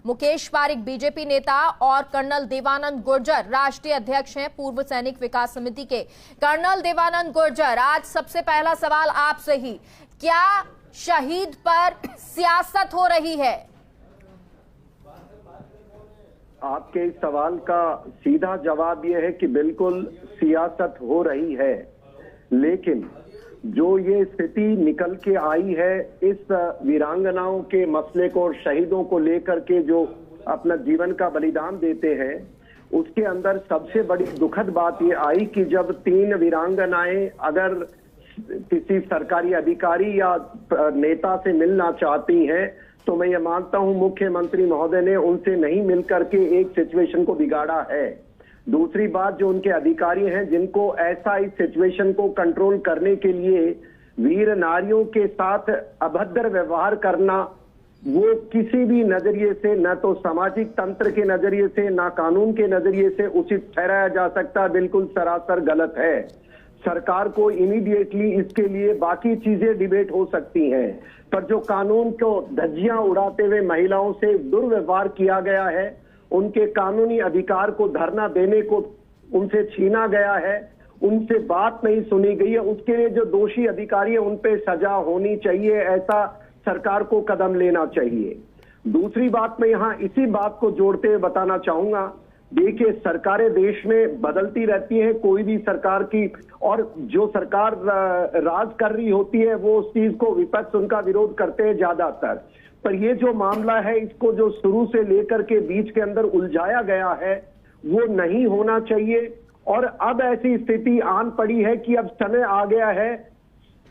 Mukesh Pareek BJP नेता और colonel Devanand Gurjar राष्ट्रीय अध्यक्ष हैं पूर्व सैनिक विकास समिति के। कर्नल देवानंद गुर्जर, आज सबसे पहला सवाल आपसे ही, क्या शहीद पर सियासत हो रही है? आपके इस सवाल का सीधा जवाब यह है कि बिल्कुल सियासत हो रही है, लेकिन जो ये स्थिति निकल के आई है इस वीरांगनाओं के मसले को और शहीदों को लेकर के जो अपना जीवन का बलिदान देते हैं, उसके अंदर सबसे बड़ी दुखद बात ये आई कि जब 3 वीरांगनाएं अगर किसी सरकारी अधिकारी या नेता से मिलना चाहती हैं तो मैं ये मानता हूं मुख्यमंत्री महोदय ने उनसे नहीं मिलकर के एक सिचुएशन को बिगाड़ा है। दूसरी बात, जो उनके अधिकारी हैं जिनको ऐसा इस सिचुएशन को कंट्रोल करने के लिए वीर नारियों के साथ अभद्र व्यवहार करना, वो किसी भी नजरिए से, न तो सामाजिक तंत्र के नजरिए से न कानून के नजरिए से उचित ठहराया जा सकता, बिल्कुल सरासर गलत है। सरकार को इमीडिएटली इसके लिए बाकी चीजें डिबेट हो सकती हैं, पर जो कानून को धज्जियां उड़ाते हुए महिलाओं से दुर्व्यवहार किया गया है, उनके कानूनी अधिकार को धरना देने को उनसे छीना गया है, उनसे बात नहीं सुनी गई है, उसके लिए जो दोषी अधिकारी है उन पे सजा होनी चाहिए, ऐसा सरकार को कदम लेना चाहिए। दूसरी बात, मैं यहाँ इसी बात को जोड़ते हुए बताना चाहूंगा, देखिए सरकारें देश में बदलती रहती है, कोई भी सरकार की, और जो सरकार राज कर रही होती है वो उस चीज को विपक्ष उनका विरोध करते हैं ज्यादातर। पर ये जो मामला है, इसको जो शुरू से लेकर के बीच के अंदर उलझाया गया है वो नहीं होना चाहिए। और अब ऐसी स्थिति आन पड़ी है कि अब समय आ गया है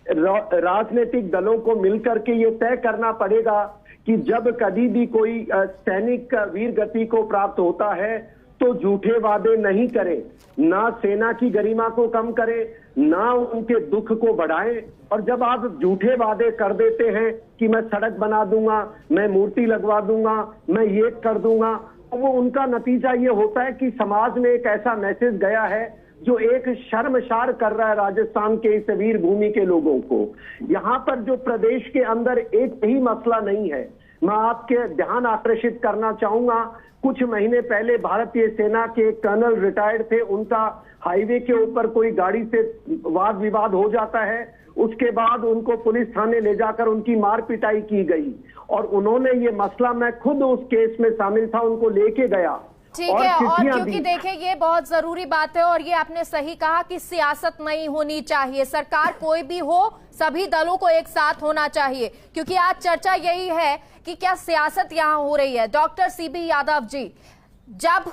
राजनीतिक दलों को मिलकर के ये तय करना पड़ेगा कि जब कभी भी कोई सैनिक वीर गति को प्राप्त होता है तो झूठे वादे नहीं करें, ना सेना की गरिमा को कम करें, ना उनके दुख को बढ़ाएं। और जब आप झूठे वादे कर देते हैं कि मैं सड़क बना दूंगा, मैं मूर्ति लगवा दूंगा, मैं ये कर दूंगा, तो वो उनका नतीजा ये होता है कि समाज में एक ऐसा मैसेज गया है जो एक शर्मसार कर रहा है राजस्थान के इस वीर भूमि के लोगों को। यहाँ पर जो प्रदेश के अंदर एक ही मसला नहीं है, मैं आपके ध्यान आकर्षित करना चाहूंगा, कुछ महीने पहले भारतीय सेना के कर्नल रिटायर्ड थे, उनका हाईवे के ऊपर कोई गाड़ी से वाद विवाद हो जाता है, उसके बाद उनको पुलिस थाने ले जाकर उनकी मार पिटाई की गई और उन्होंने ये मसला, मैं खुद उस केस में शामिल था, उनको लेके गया। ठीक है, और क्योंकि देखिए ये बहुत जरूरी बात है और ये आपने सही कहा कि सियासत नहीं होनी चाहिए, सरकार कोई भी हो सभी दलों को एक साथ होना चाहिए, क्योंकि आज चर्चा यही है कि क्या सियासत यहां हो रही है। डॉक्टर सीबी यादव जी, जब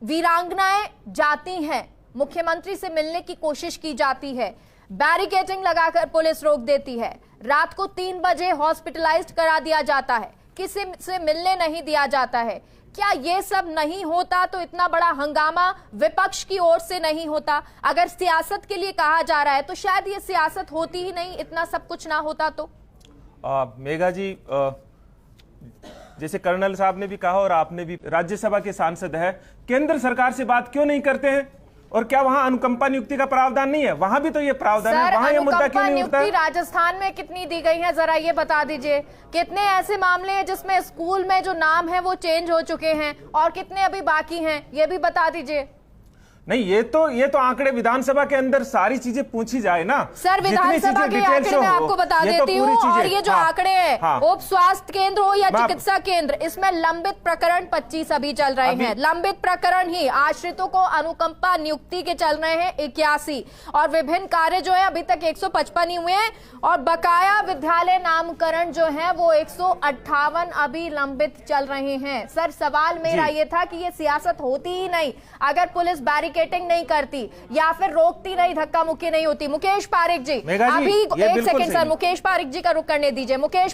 वीरांगनाएं जाती हैं, मुख्यमंत्री से मिलने की कोशिश की जाती है, बैरिकेडिंग लगाकर पुलिस रोक देती है, रात को 3 बजे हॉस्पिटलाइज्ड करा दिया जाता है, किसी से मिलने नहीं दिया जाता है, क्या ये सब नहीं होता तो इतना बड़ा हंगामा विपक्ष की ओर से नहीं होता? अगर सियासत के लिए कहा जा रहा है तो शायद ये सियासत होती ही नहीं, इतना सब कुछ ना होता तो। मेघा जी, जैसे कर्नल साहब ने भी कहा और आपने भी, राज्यसभा के सांसद है, केंद्र सरकार से बात क्यों नहीं करते हैं? और क्या वहां अनुकंपा नियुक्ति का प्रावधान नहीं है? वहां भी तो ये प्रावधान है, वहां ये मुद्दा क्यों नहीं उठता है? राजस्थान में कितनी दी गई है, जरा ये बता दीजिए। कितने ऐसे मामले हैं जिसमें स्कूल में जो नाम है वो चेंज हो चुके हैं और कितने अभी बाकी हैं, ये भी बता दीजिए। नहीं, ये तो आंकड़े विधानसभा के अंदर सारी चीजें पूछी जाए ना सर। विधानसभा के आंकड़े मैं आपको बता देती हूँ, और ये जो आंकड़े हैं उप स्वास्थ्य केंद्र हो या चिकित्सा केंद्र, इसमें लंबित प्रकरण 25 अभी चल रहे हैं, लंबित प्रकरण ही। आश्रितों को अनुकंपा नियुक्ति के चल रहे हैं 81, और विभिन्न कार्य जो है अभी तक 155 ही हुए हैं, और बकाया विद्यालय नामकरण जो है वो 158 अभी लंबित चल रहे हैं। सर, सवाल मेरा ये था कि ये सियासत होती ही नहीं अगर पुलिस बैरिकेडिंग नहीं करती या फिर रोकती नहीं, धक्का मुक्की नहीं होती। मुकेश पारिक जी, अभी 1 सेकंड सर, मुकेश पारिक जी का रुख करने दीजिए। मुकेश